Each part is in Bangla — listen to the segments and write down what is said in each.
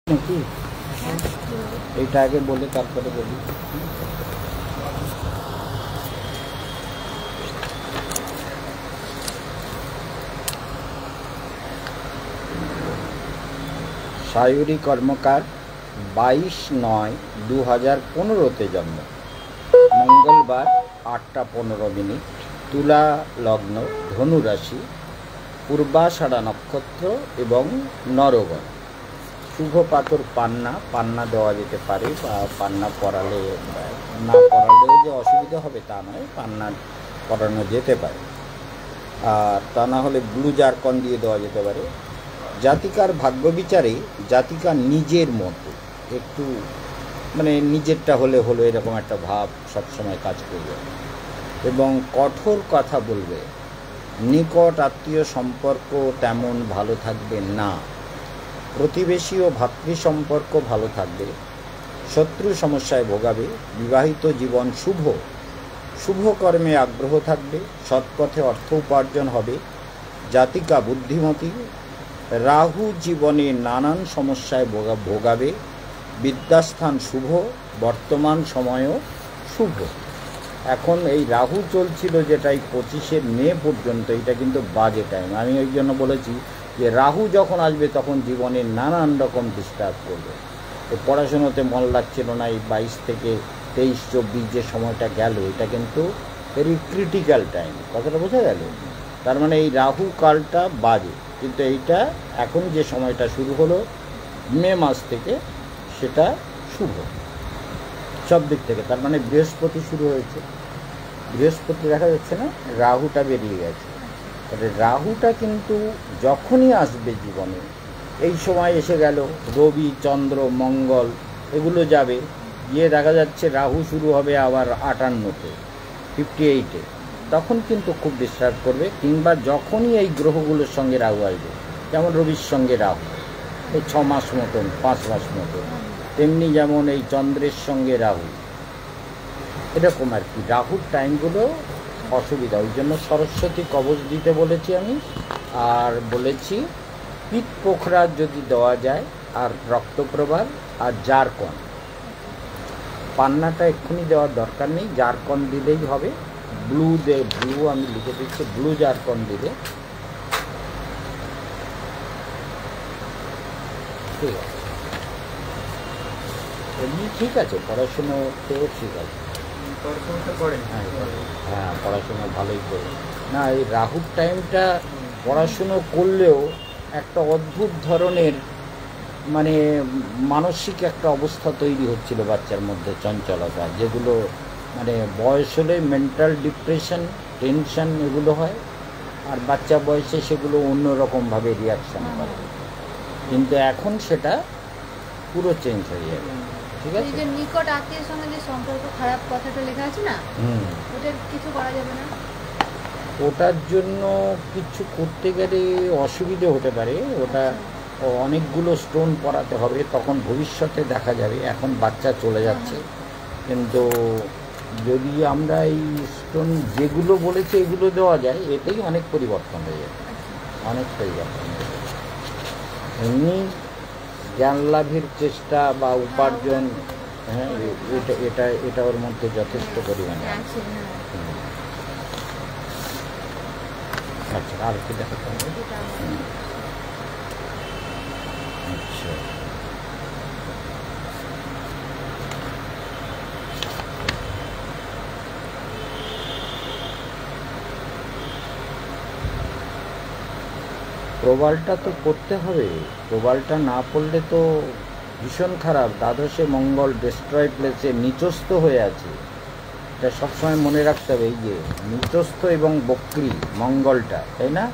নাকি এইটা আগে বলে তারপরে বলি। সায়রী কর্মকার 22/9/2015 জন্ম, মঙ্গলবার 8টা 15 তুলা লগ্ন, ধনু রাশি, পূর্বাষাঢ়া নক্ষত্র এবং নরগণ। শুভ পাথর পান্না, পান্না দেওয়া যেতে পারে বা পান্না পরালে না পরালেও যে অসুবিধা হবে তা নয়, পান্না পরানো যেতে পারে। আর তা না হলে ব্লু জারকন দিয়ে দেওয়া যেতে পারে। জাতিকার ভাগ্য বিচারে জাতিকা নিজের মতো একটু মানে নিজেরটা হলে হলো এরকম একটা ভাব সবসময় কাজ করবে এবং কঠোর কথা বলবে। নিকট আত্মীয় সম্পর্ক তেমন ভালো থাকবে না, প্রতিবেশী ও ভাতৃ সম্পর্ক ভালো থাকবে, শত্রু সমস্যায় ভোগাবে। বিবাহিত জীবন শুভ, শুভ কর্মে আগ্রহ থাকবে, সৎপথে অর্থ উপার্জন হবে। জাতিকা বুদ্ধিমতী। রাহু জীবনে নানান সমস্যায় ভোগাবে। বিদ্যাস্থান শুভ, বর্তমান সময়ও শুভ। এখন এই রাহু চলছিল যেটা এই 25শে মে পর্যন্ত, এটা কিন্তু বাজে টাইম। আমি ওই জন্য বলেছি যে রাহু যখন আসবে তখন জীবনে নানান রকম ডিস্টার্ব করবে। পড়াশোনাতে মন লাগছিল না, এই 22 থেকে 23-24 যে সময়টা গেল এটা কিন্তু ভেরি ক্রিটিক্যাল টাইম। কথাটা বোঝা গেল? তার মানে এই রাহু কালটা বাজে, কিন্তু এইটা এখন যে সময়টা শুরু হলো মে মাস থেকে সেটা শুভ সব দিক থেকে। তার মানে বৃহস্পতি শুরু হয়েছে, বৃহস্পতি দেখা যাচ্ছে না, রাহুটা বেরিয়ে গেছে। তবে রাহুটা কিন্তু যখনই আসবে জীবনে, এই সময় এসে গেল, রবি চন্দ্র মঙ্গল এগুলো যাবে, গিয়ে দেখা যাচ্ছে রাহু শুরু হবে আবার 58-তে 58-এ, তখন কিন্তু খুব ডিস্টার্ব করবে। কিংবা যখনই এই গ্রহগুলোর সঙ্গে রাহু আসবে, যেমন রবির সঙ্গে রাহু এই 6 মাস মতন 5 মাস মতন, তেমনি যেমন এই চন্দ্রের সঙ্গে রাহু, এরকম আর কি রাহুর টাইমগুলো অসুবিধা। ওই জন্য সরস্বতী কবচ দিতে বলেছি আমি, আর বলেছি পিত পোখরা যদি দেওয়া যায়, আর রক্তপ্রবাল আর জারকন। পান্নাটা এক্ষুনি দেওয়ার দরকার নেই, জারকন দিলেই হবে। ব্লু আমি লিখে দিচ্ছি, ব্লু জারকন দিলে ঠিক আছে। এমনি ঠিক আছে, পড়াশুনোতেও ঠিক আছে, হ্যাঁ পড়াশুনো ভালোই করে। না এই রাহুর টাইমটা পড়াশুনো করলেও একটা অদ্ভুত ধরনের মানে মানসিক একটা অবস্থা তৈরি হচ্ছিল বাচ্চার মধ্যে, চঞ্চলতা, যেগুলো মানে বয়স হলে মেন্টাল ডিপ্রেশন টেনশন এগুলো হয়, আর বাচ্চা বয়সে সেগুলো অন্যরকমভাবে রিয়াকশান করে। কিন্তু এখন সেটা পুরো চেঞ্জ হয়ে যাবে। ঠিক আছে, যে নিকট আত্মীয়ের সঙ্গে যে সম্পর্ক খারাপ কথাটা লেখা আছে না, ওটার কিছু করা যাবে না? ওটার জন্য কিছু করতে গেলে অসুবিধে হতে পারে। ওটা অনেকগুলো স্টোন পরাতে হবে, তখন ভবিষ্যতে দেখা যাবে। এখন বাচ্চা চলে যাচ্ছে, কিন্তু যদি আমরা এই স্টোন যেগুলো বলেছে এগুলো দেওয়া যায়, এতেই অনেক পরিবর্তন হয়ে যাবে, অনেক পরিবর্তন হয়ে যাবে। এমনি জ্ঞান লাভের চেষ্টা বা উপার্জন, হ্যাঁ এটা ওর মধ্যে যথেষ্ট পরিমাণে আছে। আচ্ছা, আর কি দেখাতে হবে? আচ্ছা, প্রবালটা তো পড়তে হবে, প্রবালটা না পড়লে তো ভীষণ খারাপ। দ্বাদশে মঙ্গল ডেস্ট্রয় প্লেসে নিচস্থ হয়ে আছে, এটা সবসময় মনে রাখতে হবে। এই যে নিচস্থ এবং বক্রী মঙ্গলটা, তাই না?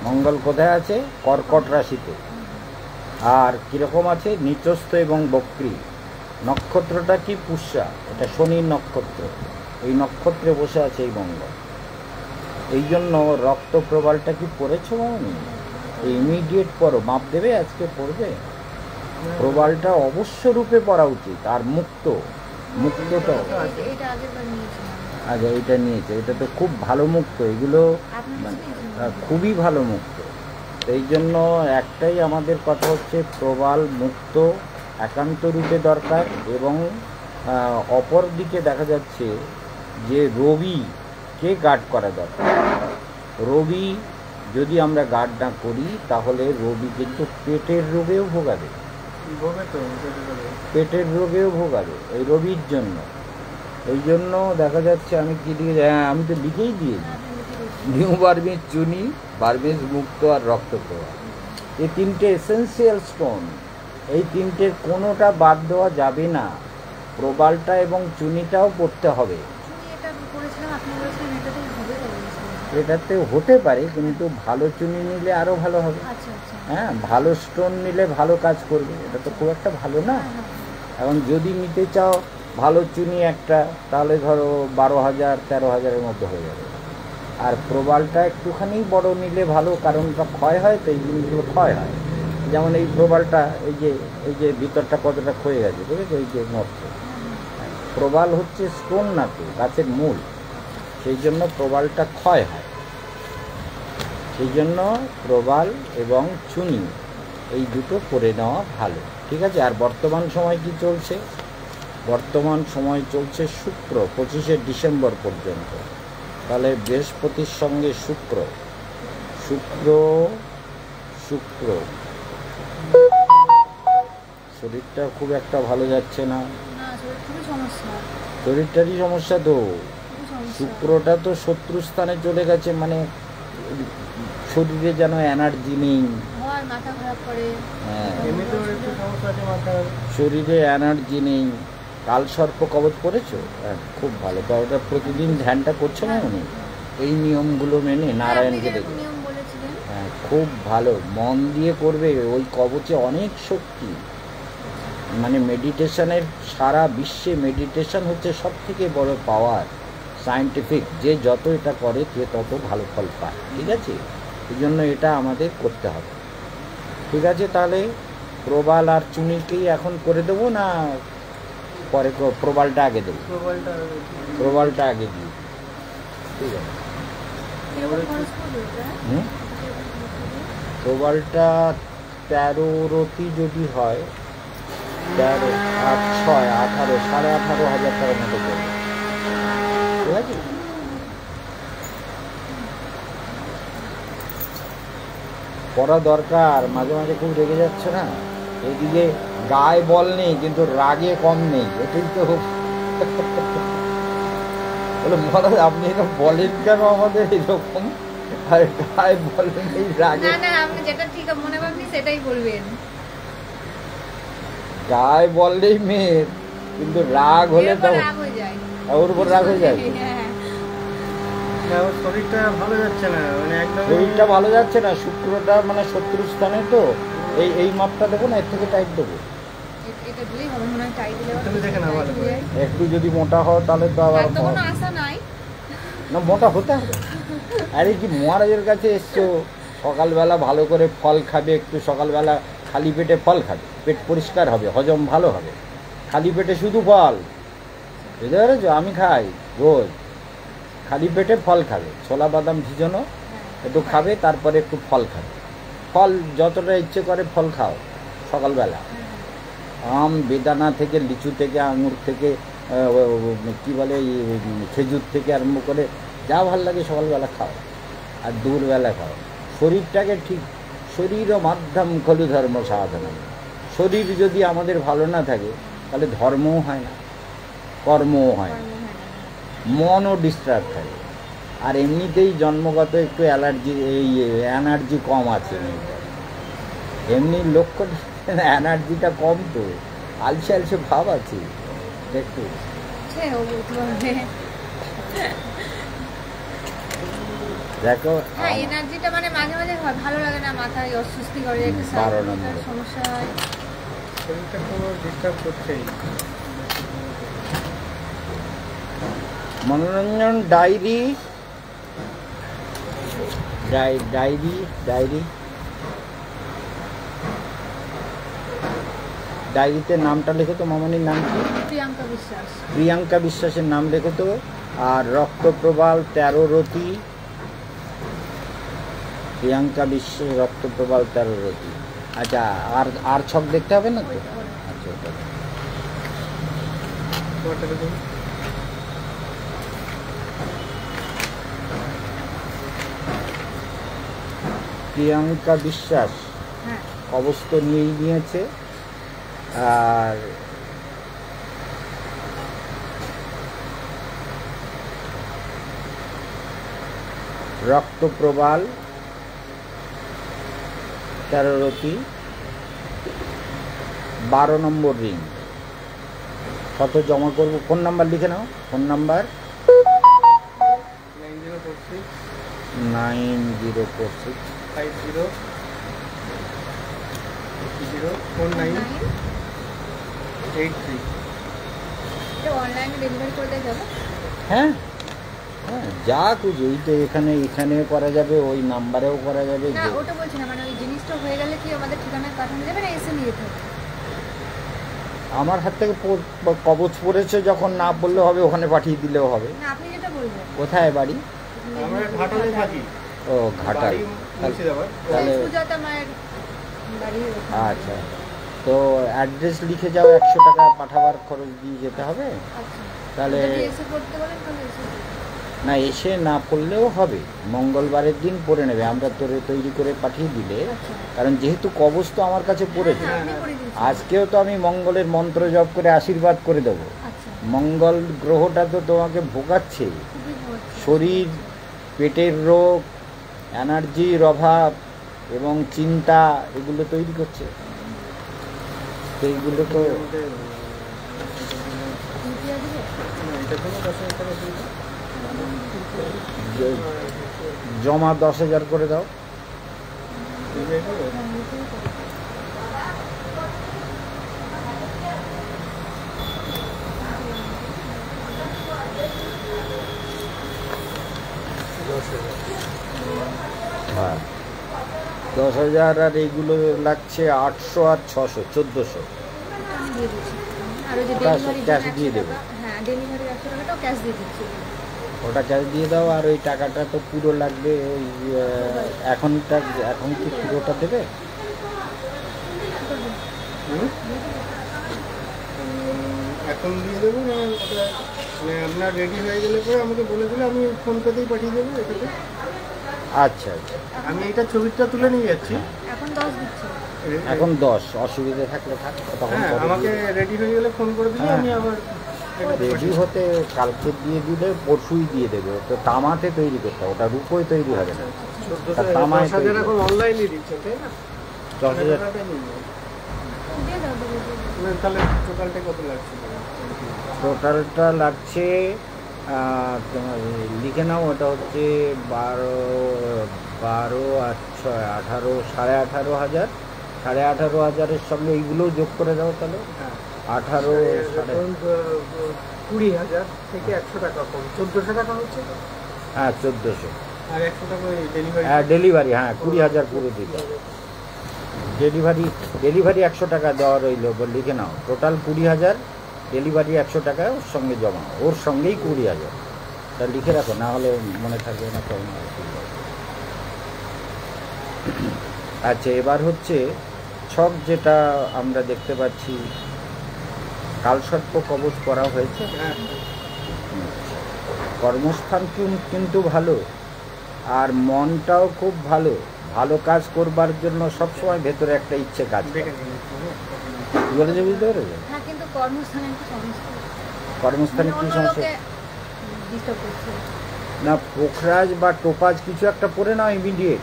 মঙ্গল কোথায় আছে? কর্কট রাশিতে। আর কীরকম আছে? নিচস্থ এবং বক্রী। নক্ষত্রটা কি? পুষ্যা, এটা শনির নক্ষত্র। এই নক্ষত্রে বসে আছে এই মঙ্গল। এই জন্য রক্ত প্রবালটা কি পড়েছো আমি? ইমিডিয়েট পড়ো, মাপ দেবে, আজকে পড়বে। প্রবালটা অবশ্য রূপে পড়া উচিত। আর মুক্তটা আচ্ছা, এটা নিয়েছে, এটা তো খুব ভালো মুক্ত, এগুলো খুবই ভালো মুক্ত। সেই জন্য একটাই আমাদের কথা হচ্ছে প্রবাল মুক্ত একান্ত রূপে দরকার। এবং অপর দিকে দেখা যাচ্ছে যে রবিকে গার্ড করা দরকার। রবি যদি আমরা গার্ড না করি তাহলে রবি কিন্তু পেটের রোগেও ভোগাবে, পেটের রোগেও ভোগাবে এই রবির জন্য। এই জন্য দেখা যাচ্ছে আমি কি দিয়ে, হ্যাঁ আমি তো লিখেই দিয়েছি, নিউ বার্মিজ চুনি, বার্মিজ মুক্ত আর রক্ত প্রবাহ, এই তিনটে এসেন্সিয়াল স্টোন। এই তিনটের কোনোটা বাদ দেওয়া যাবে না। প্রবালটা এবং চুনিটাও পড়তে হবে। এটাতে হতে পারে, কিন্তু ভালো চুনি নিলে আরও ভালো হবে। হ্যাঁ, ভালো স্টোন নিলে ভালো কাজ করবে, এটা তো খুব একটা ভালো না। এখন যদি নিতে চাও ভালো চুনি একটা, তাহলে ধরো 12,000 13,000-এর মধ্যে হয়ে যাবে। আর প্রবালটা একটুখানি বড় নিলে ভালো, কারণ ওটা ক্ষয় হয়, তো এই জিনিসগুলো ক্ষয় হয়। যেমন এই প্রবালটা, এই যে ভিতরটা কতটা ক্ষয়ে গেছে, বুঝেছো, এই যে নষ্ট। প্রবাল হচ্ছে স্টোন না তো, গাছের মূল, সেই জন্য প্রবালটা ক্ষয় হয়। সেই জন্য প্রবাল এবং চুনি এই দুটো করে নেওয়া ভালো, ঠিক আছে। আর বর্তমান সময় কি চলছে? বর্তমান সময় চলছে শুক্র 25শে ডিসেম্বর পর্যন্ত। তাহলে বৃহস্পতির সঙ্গে শুক্র, শরীরটা খুব একটা ভালো যাচ্ছে না, শরীরটারই সমস্যা তো। শুক্রটা তো শত্রুস্থানে চলে গেছে, মানে শরীরে যেন এনার্জি নেই, হ্যাঁ শরীরে এনার্জি নেই। কালসর্প কবচ করেছো? হ্যাঁ, খুব ভালো। তো ওটা প্রতিদিন ধ্যানটা করছো না উনি, এই নিয়মগুলো মেনে নারায়ণকে দেখে? হ্যাঁ, খুব ভালো, মন দিয়ে করবে। ওই কবচে অনেক শক্তি, মানে মেডিটেশনের, সারা বিশ্বে মেডিটেশন হচ্ছে সব থেকে বড় পাওয়ার, সায়েন্টিফিক। যে যত এটা করে সে তত ভালো ফল পায়, ঠিক আছে। এই জন্য এটা আমাদের করতে হবে, ঠিক আছে। তাহলে প্রবাল আর চুনিকেই এখন করে দেবো না পরে প্রবালটা আগে দেবো? প্রবালটা আগে দিই, ঠিক আছে। প্রবালটা 13 রতি যদি হয়, 13, 8, 6, 18, 18,500 টাকার মতো পড়বে, ঠিক আছে। পড়া দরকার, মাঝে মাঝে খুব রেগে যাচ্ছে না। এদিকে গায়ে বল নেই কিন্তু রাগে কম নেই, এটাই তো বলে মহারাজ আপনি এটা বলেন কেন আমাদের এরকম, আর গায়ে বল নেই রাগে। আপনি যেটা ঠিক মনে ভাবনি সেটাই বলবেন। গায়ে বললেই মেয়ের, কিন্তু রাগ হলে তো ওর উপর রাগ হয়ে যায়। শরীরটা ভালো যাচ্ছে না, মানে একদম শরীরটা ভালো যাচ্ছে না, শুক্রটা মানে শত্রুস্থানে তো। এই মাপটা দেবো না, এর থেকে টাইট দেবো? একটু যদি মোটা হয় তাহলে তো আবার না, মোটা হতে হবে। আরে কি মহারাজের কাছে এসছো, সকালবেলা ভালো করে ফল খাবে, একটু সকালবেলা খালি পেটে ফল খাবে, পেট পরিষ্কার হবে, হজম ভালো হবে। খালি পেটে শুধু ফল, বুঝতে পেরেছো? আমি খাই রোজ, খালি পেটে ফল খাবে, ছোলা বাদাম ভিজানো একটু খাবে, তারপরে একটু ফল খাবে। ফল যতটা ইচ্ছে করে ফল খাও সকালবেলা, আম বেদানা থেকে, লিচু থেকে, আঙুর থেকে, কী বলে খেজুর থেকে আরম্ভ করে যা ভাল লাগে সকালবেলা খাও, আর দুপুরবেলা খাও। শরীরটাকে ঠিক, শরীর মাধ্যম খলু ধর্ম সাধনা। শরীর যদি আমাদের ভালো না থাকে তাহলে ধর্মও হয় না, কর্মও হয় না, মনও ডিস্টার্ব থাকে। আর এমনিতেই জন্মগত একটু এনার্জি কম আছে, এমনি লক্ষ্য এনার্জিটা কম, তো আলসে আলসে ভাব আছে একটু। দেখো এনার্জিটা মানে মাঝে মাঝে ভালো লাগে না, মাথায় অস্বস্তি করে, সমস্যা হয়, শরীরটা পুরো ডিস্টার্ব করছেই। মনোরঞ্জন ডায়েরি, ডায়েরি ডায়েরিতে নামটা লেখো তো, মামনির নাম কি? প্রিয়াঙ্কা বিশ্বাস। প্রিয়াঙ্কা বিশ্বাসের নাম লেখো তো। আর রক্ত প্রবাল 13 রতি, প্রিয়াঙ্কা বিশ্ব রক্তপ্রবাল 13 রতি। আচ্ছা, আর ছক দেখতে হবে না তো? আচ্ছা, ওটা তোমারটাকে দিন। প্রিয়াঙ্কা বিশ্বাস হ্যাঁ কবচ তো নিয়েই নিয়েছে, আর রক্তপ্রবাল 13 রতি 12 নম্বর রিং। কত জমা করব? ফোন নাম্বার লিখে নাও। Phone number 9046 9046 50 04983। এটা অনলাইনে ডেলিভারি করে দেওয়া যাবে? হ্যাঁ হ্যাঁ, যা খুঁজে এই তো এখানে করা যাবে, ওই নাম্বারেও করা যাবে। না ওটা বলছি না, মানে ওই জিনিসটা হয়ে গেলে কি আমাদের ঠিকানায় পাঠানো যাবে না এসে নিয়ে যেতে হবে? আমার হাত থেকে কবচ পড়েছে যখন, না বললে হবে, ওখানে পাঠিয়ে দিলেও হবে। না আপনি যেটা বলবেন। কোথায় বাড়ি? আমরা ঘাটালে থাকি। ও, ঘাটাল। বাড়ি মুর্শিদাবাদ। তাহলে সুজাতা মায়ের বাড়ি ওখানে। আচ্ছা, তো অ্যাড্রেস লিখে যাও, 100 টাকা পাঠাবার খরচ দিয়ে যেতে হবে। আচ্ছা তাহলে যদি এসে করতে বলেন তাহলে এসে করতে। না, এসে না পড়লেও হবে, মঙ্গলবারের দিন পড়ে নেবে, আমরা তৈরি করে পাঠিয়ে দিলে। আচ্ছা কারণ যেহেতু কবচ তো আমার কাছে পড়েছে, হ্যাঁ, আপনি করে দিয়েছেন। আজকেও তো আমি মঙ্গলের মন্ত্র জপ করে আশীর্বাদ করে দেবো। আচ্ছা মঙ্গল গ্রহটা তো তোমাকে ভোগাচ্ছে, খুবই ভালো হচ্ছে। শরীর, পেটের রোগ, এনার্জির অভাব এবং চিন্তা, এগুলো তৈরি করছে। তো এইগুলো তো ইউপিআই দিবে? এটা কোনো 10,000 টাকা দিন। জমা 10,000 করে দাও। ইউপিআই দিবে? হ্যাঁ, ইউপিআই করে। 10,000। হ্যাঁ, 10,000, আর এইগুলো লাগছে 800 আর 600, 1400। আমি দিয়ে দিচ্ছি। আর ওই যে Cash- ডেলিভারি cash দিয়ে দেবে। হ্যাঁ ডেলিভারি 100 টাকাটাও ক্যাশ দিয়ে দিচ্ছি। ওটা ক্যাশ দিয়ে দাও, আর ওই টাকাটা তো পুরো লাগবে। ওই এখন কি পুরোটা দেবে? এখন দিয়ে দেবো না? ওটা মানে আপনার রেডি হয়ে গেলে পরে আমাকে বলে দিলে আমি ফোনপেতেই পাঠিয়ে দেবো এটাতে। আচ্ছা আচ্ছা, আমি এইটা ছবিটা তুলে নিয়ে যাচ্ছি। এখন 10 দিচ্ছি। এখন 10, অসুবিধা থাকলে থাক, তখন হ্যাঁ, পরে আমাকে দিয়ে- রেডি হয়ে গেলে ফোন করে দিলে হ্যাঁ। আমি আবার রেডি হতে কালকে দিয়ে দিলে পরশুই দিয়ে দেবে। তো তামাতে তৈরি করতে হবে, ওটা রূপোয় তৈরি হবে না। তা তামায় 10,000 তৈরি। এখন অনলাইনে দিচ্ছে, তাই না? 10,000 দিয়ে দাও দিয়ে দাও। মানে তাহলে টোটালটা কত লাগছে? টোটালটা লাগছে, তোমার লিখে নাও, ওটা হচ্ছে 12 আর 6 18, 18,500। 18,500-এর সঙ্গে এইগুলোও যোগ করে দাও তাহলে। হ্যাঁ, 18 এখন 20,000 থেকে 100 টাকা কম, 1400 টাকা হচ্ছে তো? হ্যাঁ 1400। আর 100 টাকা ওই ডেলিভারি। হ্যাঁ ডেলিভারি, হ্যাঁ 20,000 পুরো দিতে। ডেলিভারি 100 টাকা দেওয়া রইল, লিখে নাও। টোটাল 20,000, ডেলিভারি 100 টাকা ওর সঙ্গে জমা, ওর সঙ্গেই 20,000। তা লিখে রাখো, না হলে মনে থাকবে না তখন অসুবিধা হবে। আচ্ছা, এবার হচ্ছে ছক, যেটা আমরা দেখতে পাচ্ছি, কালসর্প কবচ করা হয়েছে। হ্যাঁ, কর্মস্থান কিন্তু ভালো, আর মনটাও খুব ভালো। ভালো কাজ করবার জন্য সবসময় ভেতরে একটা ইচ্ছে কাজ করে। দেখে নিন। কি বলেছে বুঝতে পেরেছো? হ্যাঁ কিন্তু কর্মস্থানে একটু সমস্যা। কর্মস্থানে কি সমস্যা? ডিস্টার্ব করছে। না, পোখরাজ বা টোপাজ কিছু একটা পড়ে নাও ইমিডিয়েট।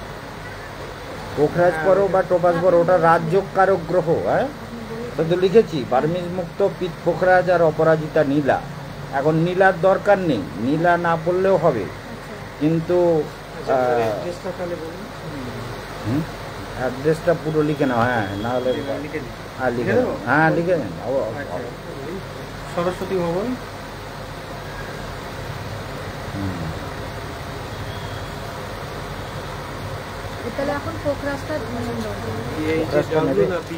পোখরাজ পরো বা টোপাজ পরো, ওটা রাজযোগ কারক গ্রহ। হ্যাঁ, তো লিখেছি বার্মিজ মুক্ত, পিত পোখরাজ আর অপরাজিতা নীলা। এখন নীলার দরকার নেই, নীলা না পড়লেও হবে, কিন্তু অ্যাড্রেসটা তাহলে বলুন। অ্যাড্রেসটা পুরো লিখে নাও। হ্যাঁ, না হলে লিখে দিন। হ্যাঁ লিখে লিখে নাও। দেবো? হ্যাঁ লিখে নিন। আচ্ছা, সরস্বতী ভবন, তাহলে এখন পোখরাজটা এই যে প্রকাশটা নেবে? W না P?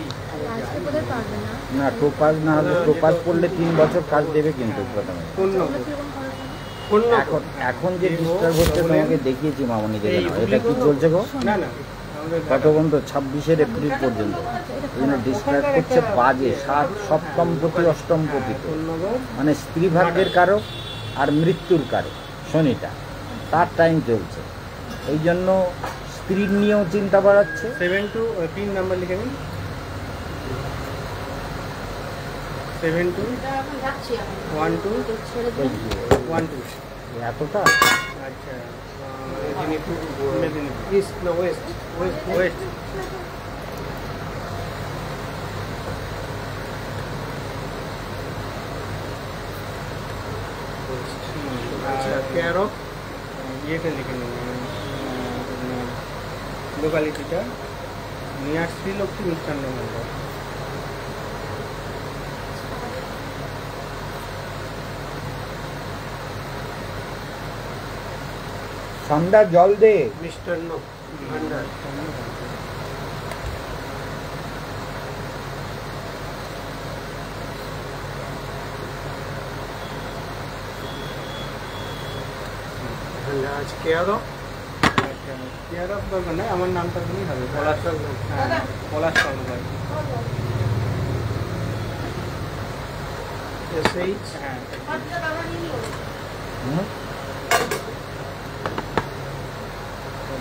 আজকে বোধহয় পারবে না। না, টোপাজ না হলে, টোপাজ পড়লে 3 বছর কাজ দেবে কিন্তু প্রথমে। কোন ওগুলো নম্বর? কিরকম খরচ হবে? এখন এখন যে ডিস্টার্ব হচ্ছে তোমাকে দেখিয়েছি মামনি দেখে নাও। এটা কি চলছে গো? না না আমাদের কত পর্যন্ত? 26 এপ্রিল পর্যন্ত। এই জন্য ডিস্টার্ব করছে বাজে 7 সপ্তম প্রতি অষ্টম প্রতি, ফোন নম্বর মানে স্ত্রী ভাগ্যের কারক আর মৃত্যুর কারক শনিটা, তার টাইম চলছে। এই জন্য স্ত্রীর নিয়েও চিন্তা বাড়াচ্ছে। 72 3 নাম্বার লিখে নিন 72 এটা এখন রাখছি আমি 12 তো ছেড়ে এই দিন। যে 12 এতটা আচ্ছা মেদিনীপুর ইস্ট না ওয়েস্ট ওয়েস্ট আচ্ছা কেয়ার অফ ইয়েটা লিখে নিন লোকালিটিটা নিয়ার শ্রীলক্ষ্মী মিষ্টান্ন ভাণ্ডার। ঠান্ডা জল দে। মিষ্টান্ন ভাণ্ডার আজ কেয়ার অফ কেয়ার অফ দরকার নয়, আমার নামটা দিলেই হবে। পলাশ হ্যাঁ পলাশ কর্মকার SH হ্যাঁ হুম?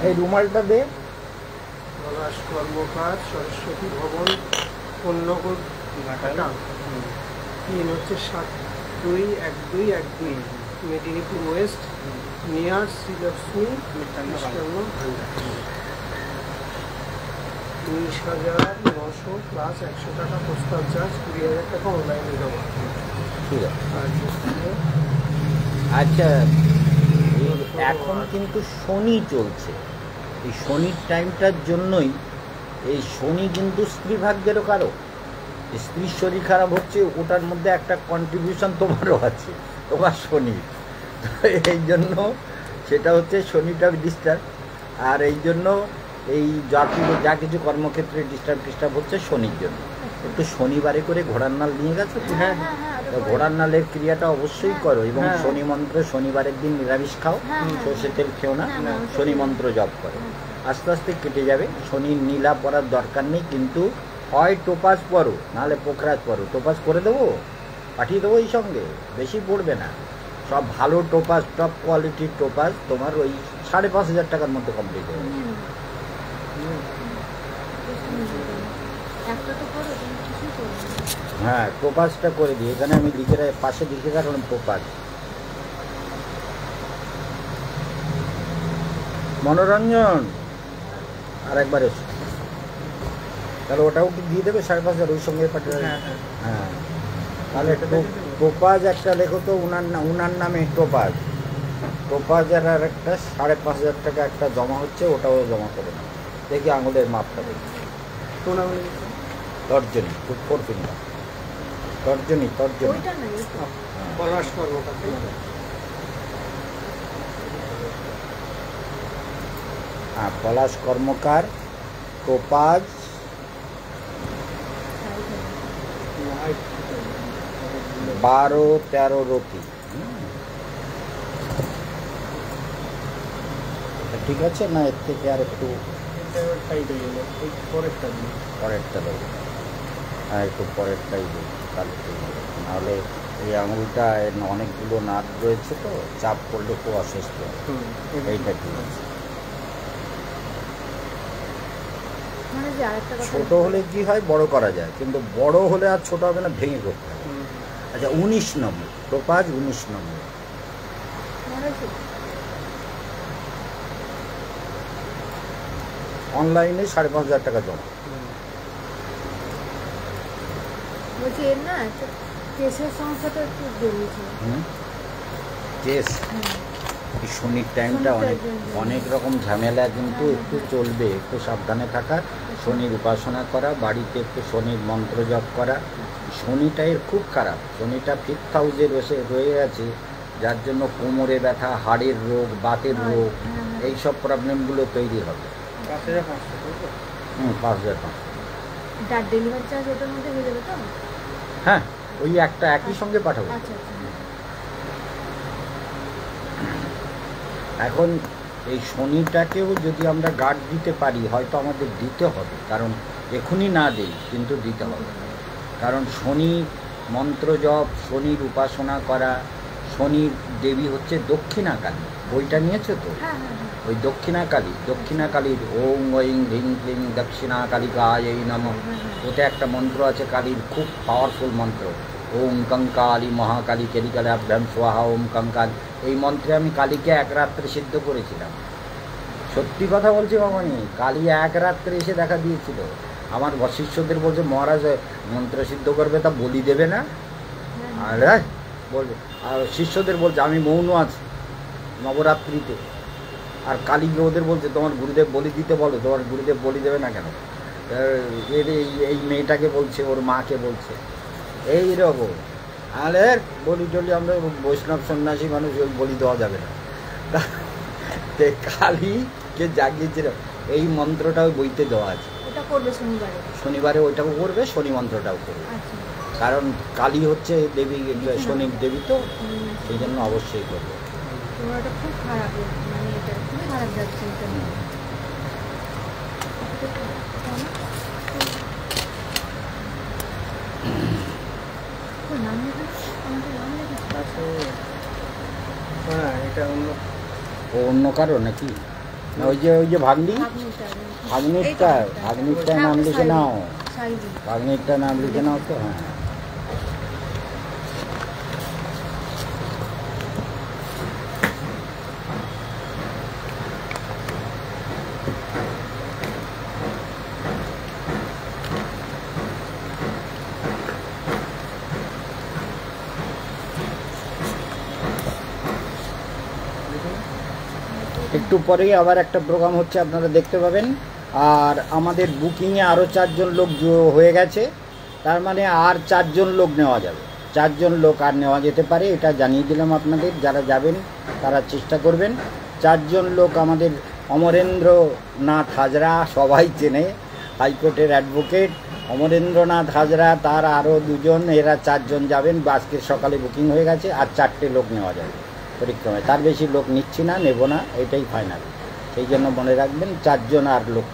এই রুমালটা দে। পলাশ কর্মকার সরস্বতী ভবন পণ্যগর ঘাটাল 3 হচ্ছে 721212 Medinipur West near Sri Lakshmi Mishtanna Bhandar 19,900 plus 100 টাকা পোস্টাল চার্জ 20,000 টাকা অনলাইনে দেওয়া। ঠিক আছে। আর আচ্ছা, এই এখন কিন্তু শনি চলছে। এই শনির টাইমটার জন্যই এই শনি কিন্তু স্ত্রী ভাগ্যেরও কারো। স্ত্রীর শরীর খারাপ হচ্ছে, ওটার মধ্যে একটা কন্ট্রিবিউশন তোমারও আছে, তোমার শনির। তো এই জন্য সেটা হচ্ছে শনিটা ডিস্টার্ব। আর এই জন্য এই যা কিছু কর্মক্ষেত্রে ডিস্টার্ব হচ্ছে শনির জন্য। একটু শনিবারে করে ঘোড়ার নাল নিয়ে গেছো তো? হ্যাঁ তো ঘোড়ার নালের ক্রিয়াটা অবশ্যই করো এবং হ্যাঁ। শনি মন্ত্র শনিবারের দিন নিরামিষ খাও, সর্ষে তেল খেও না, শনি মন্ত্র জপ করো, আস্তে আস্তে কেটে যাবে। শনির নীলা পরার দরকার নেই, কিন্তু হয় টোপাস পরো নাহলে পোখরাজ পরো। টোপাস করে দেবো, পাঠিয়ে দেবো এই সঙ্গে, বেশি পড়বে না। সব ভালো টোপাস, টপ কোয়ালিটির টোপাস তোমার ওই 5,500 টাকার মধ্যে কমপ্লিট হয়ে যাবে। একটা তো করো, তুমি কিছুই করো না। হ্যাঁ, টোপাসটা করে দিই। এখানে আমি পাশে লিখে রাখলাম টোপাস। মনোরঞ্জন আর একবার এসো, তাহলে ওটাও কি দিয়ে দেবে 5,500 ওই সঙ্গে পাঠিয়ে দেবে? হ্যাঁ হ্যাঁ হ্যাঁ, তাহলে টোপাজ একটা লেখো তো, উনার নামে টোপাজ। টোপাজের আর একটা 5,500 টাকা একটা জমা হচ্ছে, ওটাও জমা করে নাও। দেখি আঙুলের মাপটা দেখি। টুর্নামেন্ট তর্জনী, খুব করবেন না, তর্জনী। ওইটা না, এইটা। পলাশ কর্মকার হ্যাঁ, পলাশ কর্মকার, টোপাজ, 12-13 রতি। ঠিক আছে না? এর থেকে আর একটু টাইট হয়ে গেল, এই পরেরটা দিন। পরেরটা দেবো। হ্যাঁ, একটু পরেরটাই দেবো, তাহলে ঠিক হবে। নাহলে এই আঙুলটা অনেকগুলো নাট রয়েছে তো, চাপ পড়লে খুব অসুস্থ। এইটা ঠিক আছে। মানে যে আরেকটা কথা ছোট হলে কি হয়, বড় করা যায়, কিন্তু বড় হলে আর ছোট হবে না, ভেঙে করতে হবে। আচ্ছা, 19 নম্বর টোপাজ, 19 নম্বর। মনে আছে? অনলাইনে 5,500 টাকা জমা। বলছি এর না একটা কেসের সমস্যাটা একটু বেরিয়েছে। কেস, এই শনির টাইমটা অনেক রকম ঝামেলা, কিন্তু একটু চলবে, একটু সাবধানে থাকা, শনির উপাসনা করা, বাড়িতে একটু শনির মন্ত্র জপ করা। শনিটা এর খুব খারাপ, শনিটা 5th হাউসে রয়ে আছে, যার জন্য কোমরে ব্যথা, হাড়ের রোগ, বাতের রোগ, এইসব প্রবলেমগুলো তৈরি হবে। 5,500। ডেলিভারি চার্জ ওটার মধ্যে হয়ে যাবে তো? হ্যাঁ, ওই একটা একই সঙ্গে পাঠাবো। আচ্ছা আচ্ছা। এখন এই শনিটাকেও যদি আমরা গার্ড দিতে পারি, হয়তো আমাদের দিতে হবে, কারণ এখনই না দেই কিন্তু দিতে হবে। কারণ শনি মন্ত্র জপ, শনির উপাসনা করা, শনির দেবী হচ্ছে দক্ষিণা কালী। বইটা নিয়েছো তো? হ্যাঁ হ্যাঁ হ্যাঁ। ওই দক্ষিণা কালীর ওং ঐং হ্রিং ক্লিং দক্ষিণা কালিকায় এই নম, ওটা একটা মন্ত্র আছে কালীর, খুব পাওয়ারফুল মন্ত্র। ওম কঙ্কালী মহাকালী কেলিকালাভ্যাম সোহা ওম কঙ্কাল। এই মন্ত্রে আমি কালীকে এক রাত্রে সিদ্ধ করেছিলাম। সত্যি কথা বলছি মামনি, কালী এক রাত্রে এসে দেখা দিয়েছিল। আমার শিষ্যদের বলছে, মহারাজ মন্ত্র সিদ্ধ করবে তা বলি দেবে না? আর বলবে, আর শিষ্যদের বলছে আমি মৌন আছি নবরাত্রিতে। আর কালীকে ওদের বলছে তোমার গুরুদেব বলি দিতে বলো, তোমার গুরুদেব বলি দেবে না কেন? এই মেয়েটাকে বলছে, ওর মাকে বলছে এই রকম। আরে বলি টলি, আমরা বৈষ্ণব সন্ন্যাসী মানুষ, ওই বলি দেওয়া যাবে না। কালীকে জাগিয়েছিল, এই মন্ত্রটা ওই বইতে দেওয়া আছে। ওটা করবে শনিবারে। শনিবারে ওইটাও করবে, শনি মন্ত্রটাও করবে। আচ্ছা। কারণ কালী হচ্ছে দেবী, শনির দেবী, তো সেই জন্য অবশ্যই করবে। তোমার ওটা খুব খারাপ, মানে এটা খুবই খারাপ যাচ্ছে এটা। ওর নাম লেখা, আমাকে নাম লেখা। হ্যাঁ, এটা অন্য। ও অন্য কারো নাকি? না ওই যে ভাগ্নি, ভাগ্নিরটা নাম লিখে নাও, ভাগ্নিরটা নাম লিখে নাও তো। হ্যাঁ একটু পরেই আবার একটা প্রোগ্রাম হচ্ছে, আপনারা দেখতে পাবেন। আর আমাদের বুকিংয়ে আরও 4 জন লোক হয়ে গেছে, তার মানে আর 4 জন লোক নেওয়া যাবে। 4 জন লোক আর নেওয়া যেতে পারে, এটা জানিয়ে দিলাম আপনাদের। যারা যাবেন তারা চেষ্টা করবেন। 4 জন লোক আমাদের অমরেন্দ্রনাথ হাজরা, সবাই চেনে, হাইকোর্টের অ্যাডভোকেট অমরেন্দ্রনাথ হাজরা, তার আরও 2 জন, এরা 4 জন যাবেন। আজকের সকালে বুকিং হয়ে গেছে, আর 4টে লোক নেওয়া যাবে পরিক্রমায়। তার বেশি লোক নিচ্ছি না, নেব না, এটাই ফাইনাল। সেই জন্য মনে রাখবেন 4 জন আর লোক